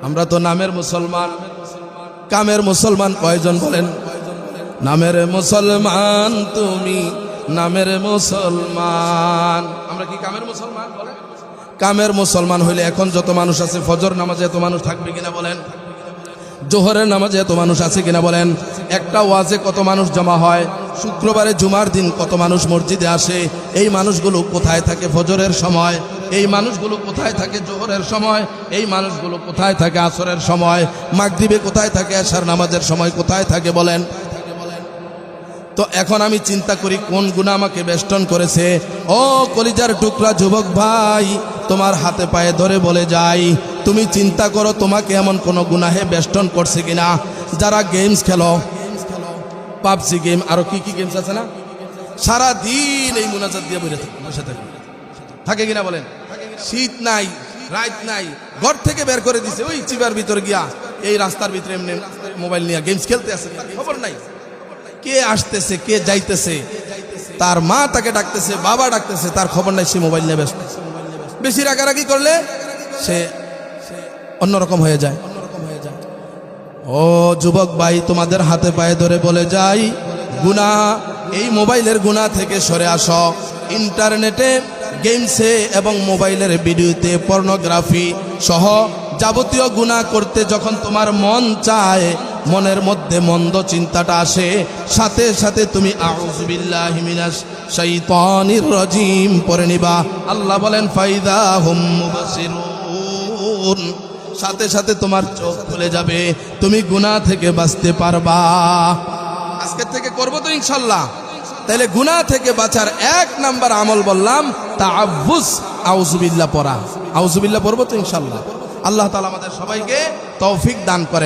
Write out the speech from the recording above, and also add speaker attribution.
Speaker 1: আমরা তো নামের মুসলমান, কামের মুসলমান কয়জন বলেন? নামের মুসলমান তুমি, নামের মুসলমান। আমরা কি কামের মুসলমান বলেন? কামের মুসলমান হইলে এখন যত মানুষ আছে ফজর নামাজে এত মানুষ থাকবে কিনা বলেন? জোহরের নামাজে এত মানুষ আছে কিনা বলেন? একটা ওয়াজে কত মানুষ জমা হয়? শুক্রবারে জুমার দিন কত মানুষ মসজিদে আসে? এই মানুষগুলো কোথায় থাকে ফজরের সময়? এই মানুষগুলো কোথায় থাকে জোহরের সময়? এই মানুষগুলো কোথায় থাকে আসরের সময়? মাগরিবে কোথায় থাকে? এশার নামাজের সময় কোথায় থাকে বলেন? তো এখন আমি চিন্তা করি কোন গুনাহ আমাকে বেষ্টন করেছে। ও কলিজার টুকরা যুবক ভাই, তোমার হাতে পায়ে ধরে বলে যাই, তুমি চিন্তা করো তোমাকে এমন কোন গুনাহে বেষ্টন করছে কিনা। যারা গেমস খেলো, পাবজি গেম, আরো কি কি গেমস আছে না, সারা দিন এই মুনাজাত দিয়ে বসে থাকে কিনা বলেন? শীত নাই, রাত নাই, ঘর থেকে বের করে দিছে ওই চিবার ভিতরে গিয়া এই রাস্তার ভিতরে এমনি মোবাইল নিয়ে গেমস খেলতে আছে, খবর নাই কে আসতেছে কে যাইতেছে। তার মা তাকে ডাকতেছে, বাবা ডাকতেছে, তার খবর নাই, সে মোবাইল নিয়ে ব্যস্ত। বেশি রাগারাগি করলে সে অন্যরকম হয়ে যায়। ও যুবক ভাই, তোমাদের হাতে পায়ে ধরে বলে যাই, গুনাহ, এই মোবাইলের গুনাহ থেকে সরে আসো। ইন্টারনেটে, গেমসে এবং মোবাইলের ভিডিওতে পর্নোগ্রাফি সহ যাবতীয় গুনাহ করতে যখন তোমার মন চায়, মনের মধ্যে মন্দ চিন্তাটা আসে, সাথে সাথে তুমি আউযু বিল্লাহি মিনাশ শাইতানির রাজিম পড়ে নিবা। আল্লাহ বলেন ফাইদা হুম মুবসিরুন, সাথে সাথে তোমার চোখ খুলে যাবে, তুমি গুনাহ থেকে বাঁচতে পারবা। আজকে থেকে করব তো ইনশাআল্লাহ। তাহলে গুনাহ থেকে বাঁচার এক নাম্বার আমল বললাম তাআউযুজ, আউযু বিল্লাহ পড়া। আউযু বিল্লাহ পড়ব তো ইনশাআল্লাহ। আল্লাহ তাআলা আমাদের সবাইকে তৌফিক দান করেন।